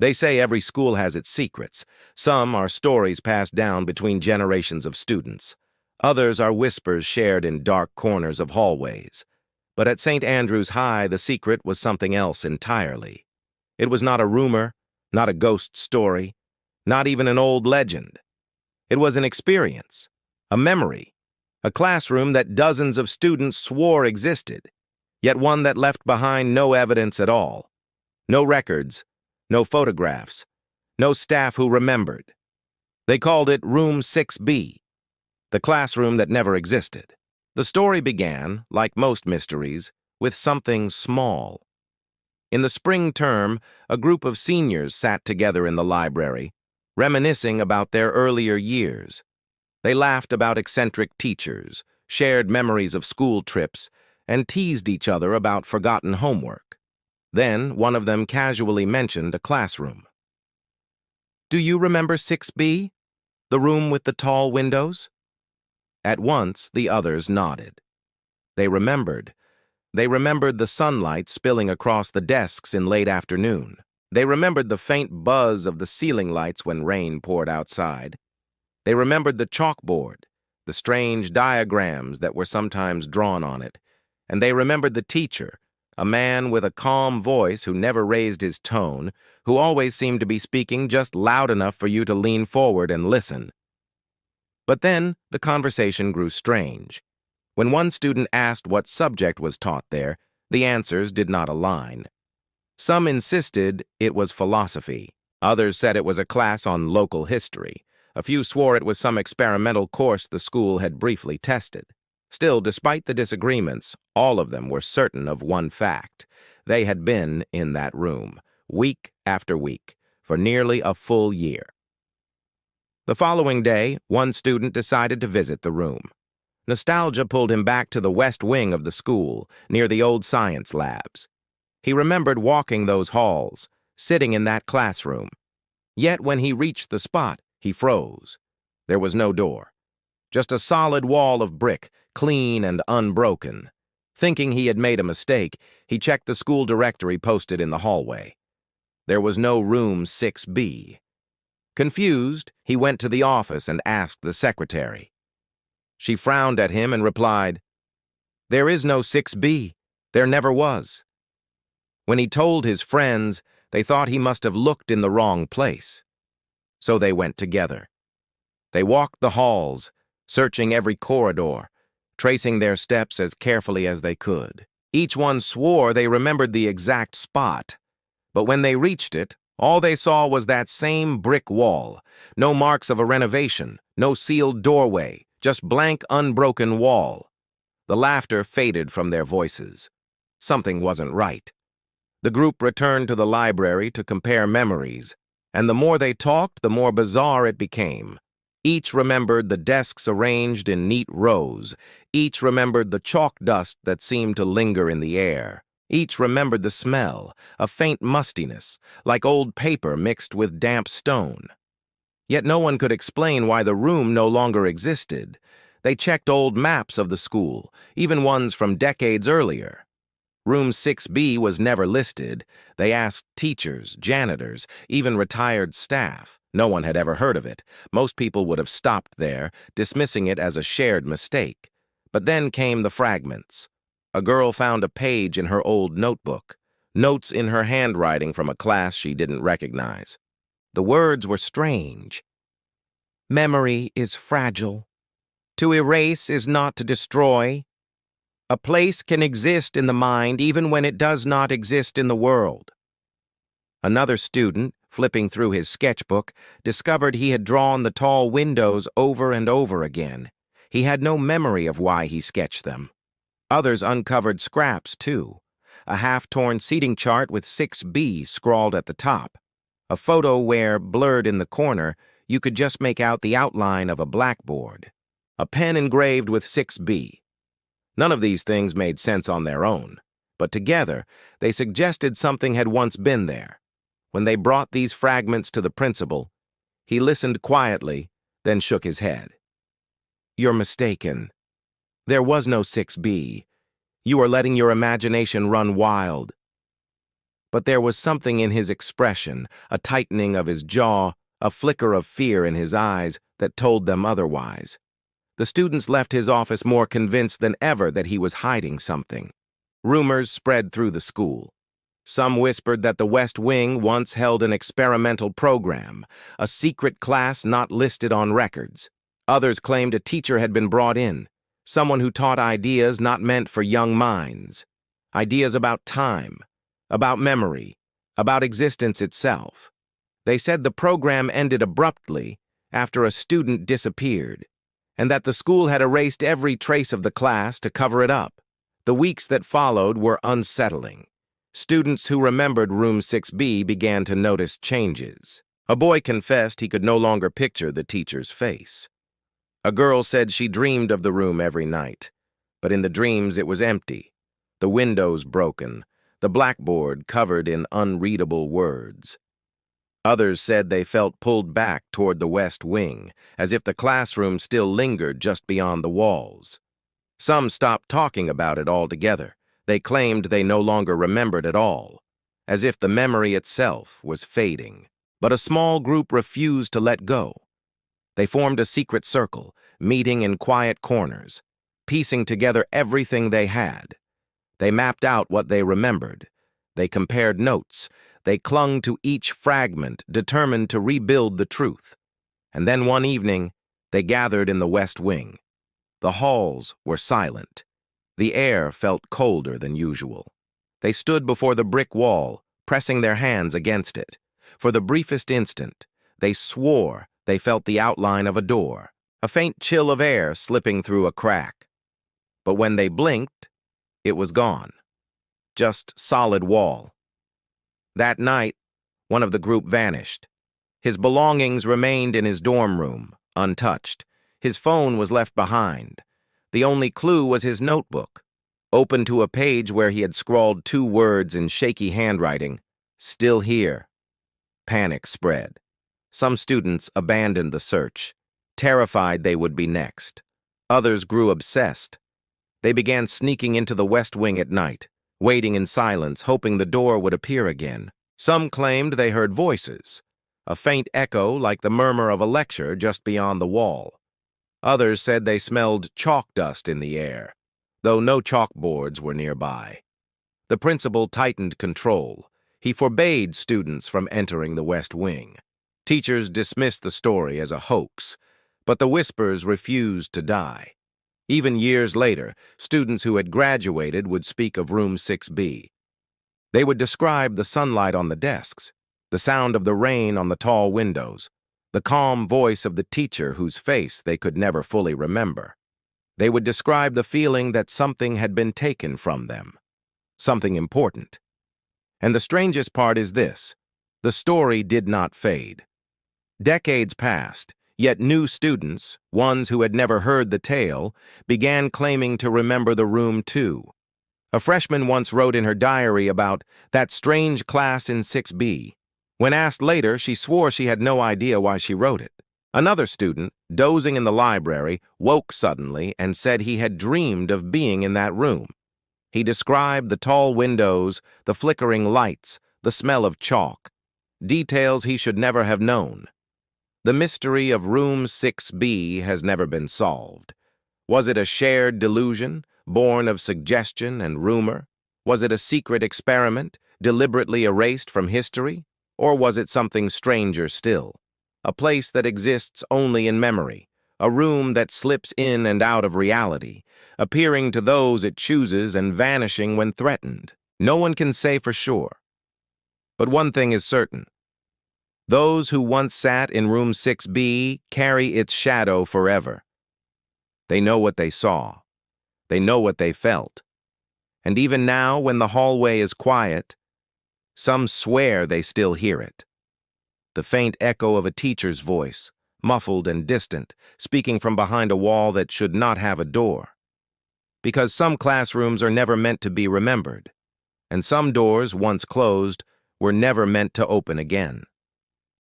They say every school has its secrets. Some are stories passed down between generations of students. Others are whispers shared in dark corners of hallways. But at St. Andrew's High, the secret was something else entirely. It was not a rumor, not a ghost story, not even an old legend. It was an experience, a memory, a classroom that dozens of students swore existed, yet one that left behind no evidence at all. No records, no photographs, no staff who remembered. They called it Room 6B, the classroom that never existed. The story began, like most mysteries, with something small. In the spring term, a group of seniors sat together in the library, reminiscing about their earlier years. They laughed about eccentric teachers, shared memories of school trips, and teased each other about forgotten homework. Then, one of them casually mentioned a classroom. "Do you remember 6B? The room with the tall windows?" At once, the others nodded. They remembered. They remembered the sunlight spilling across the desks in late afternoon. They remembered the faint buzz of the ceiling lights when rain poured outside. They remembered the chalkboard, the strange diagrams that were sometimes drawn on it. And they remembered the teacher, a man with a calm voice who never raised his tone, who always seemed to be speaking just loud enough for you to lean forward and listen. But then the conversation grew strange. When one student asked what subject was taught there, the answers did not align. Some insisted it was philosophy. Others said it was a class on local history. A few swore it was some experimental course the school had briefly tested. Still, despite the disagreements, all of them were certain of one fact. They had been in that room, week after week, for nearly a full year. The following day, one student decided to visit the room. Nostalgia pulled him back to the west wing of the school, near the old science labs. He remembered walking those halls, sitting in that classroom. Yet when he reached the spot, he froze. There was no door. Just a solid wall of brick, clean and unbroken. Thinking he had made a mistake, he checked the school directory posted in the hallway. There was no room 6B. Confused, he went to the office and asked the secretary. She frowned at him and replied, "There is no 6B. There never was." When he told his friends, they thought he must have looked in the wrong place. So they went together. They walked the halls, searching every corridor, tracing their steps as carefully as they could. Each one swore they remembered the exact spot. But when they reached it, all they saw was that same brick wall. No marks of a renovation, no sealed doorway, just blank, unbroken wall. The laughter faded from their voices. Something wasn't right. The group returned to the library to compare memories, and the more they talked, the more bizarre it became. Each remembered the desks arranged in neat rows. Each remembered the chalk dust that seemed to linger in the air. Each remembered the smell, a faint mustiness, like old paper mixed with damp stone. Yet no one could explain why the room no longer existed. They checked old maps of the school, even ones from decades earlier. Room 6B was never listed. They asked teachers, janitors, even retired staff. No one had ever heard of it. Most people would have stopped there, dismissing it as a shared mistake. But then came the fragments. A girl found a page in her old notebook, notes in her handwriting from a class she didn't recognize. The words were strange. "Memory is fragile. To erase is not to destroy. A place can exist in the mind even when it does not exist in the world." Another student, flipping through his sketchbook, discovered he had drawn the tall windows over and over again. He had no memory of why he sketched them. Others uncovered scraps, too. A half-torn seating chart with 6B scrawled at the top. A photo where, blurred in the corner, you could just make out the outline of a blackboard. A pen engraved with 6B. None of these things made sense on their own, but together they suggested something had once been there. When they brought these fragments to the principal, he listened quietly, then shook his head. "You're mistaken. There was no 6B. You are letting your imagination run wild." but there was something in his expression, a tightening of his jaw, a flicker of fear in his eyes that told them otherwise. The students left his office more convinced than ever that he was hiding something. Rumors spread through the school. Some whispered that the West Wing once held an experimental program, a secret class not listed on records. Others claimed a teacher had been brought in, someone who taught ideas not meant for young minds. Ideas about time, about memory, about existence itself. They said the program ended abruptly after a student disappeared, and that the school had erased every trace of the class to cover it up. The weeks that followed were unsettling. Students who remembered Room 6B began to notice changes. A boy confessed he could no longer picture the teacher's face. A girl said she dreamed of the room every night, but in the dreams it was empty, the windows broken, the blackboard covered in unreadable words. Others said they felt pulled back toward the West Wing, as if the classroom still lingered just beyond the walls. Some stopped talking about it altogether. They claimed they no longer remembered at all, as if the memory itself was fading. But a small group refused to let go. They formed a secret circle, meeting in quiet corners, piecing together everything they had. They mapped out what they remembered. They compared notes. They clung to each fragment, determined to rebuild the truth. And then one evening, they gathered in the West Wing. The halls were silent. The air felt colder than usual. They stood before the brick wall, pressing their hands against it. For the briefest instant, they swore they felt the outline of a door, a faint chill of air slipping through a crack. But when they blinked, it was gone. Just solid wall. That night, one of the group vanished. His belongings remained in his dorm room, untouched. His phone was left behind. The only clue was his notebook, open to a page where he had scrawled 2 words in shaky handwriting, "Still here." Panic spread. Some students abandoned the search, terrified they would be next. Others grew obsessed. They began sneaking into the West Wing at night, waiting in silence, hoping the door would appear again. Some claimed they heard voices, a faint echo like the murmur of a lecture just beyond the wall. Others said they smelled chalk dust in the air, though no chalkboards were nearby. The principal tightened control. He forbade students from entering the West Wing. Teachers dismissed the story as a hoax, but the whispers refused to die. Even years later, students who had graduated would speak of Room 6B. They would describe the sunlight on the desks, the sound of the rain on the tall windows, the calm voice of the teacher whose face they could never fully remember. They would describe the feeling that something had been taken from them, something important. And the strangest part is this: the story did not fade. Decades passed, yet new students, ones who had never heard the tale, began claiming to remember the room too. A freshman once wrote in her diary about that strange class in 6B. When asked later, she swore she had no idea why she wrote it. Another student, dozing in the library, woke suddenly and said he had dreamed of being in that room. He described the tall windows, the flickering lights, the smell of chalk, details he should never have known. The mystery of Room 6B has never been solved. Was it a shared delusion, born of suggestion and rumor? Was it a secret experiment, deliberately erased from history? Or was it something stranger still? A place that exists only in memory, a room that slips in and out of reality, appearing to those it chooses and vanishing when threatened. No one can say for sure. But one thing is certain. Those who once sat in Room 6B carry its shadow forever. They know what they saw. They know what they felt. And even now, when the hallway is quiet, some swear they still hear it. The faint echo of a teacher's voice, muffled and distant, speaking from behind a wall that should not have a door. Because some classrooms are never meant to be remembered, and some doors, once closed, were never meant to open again.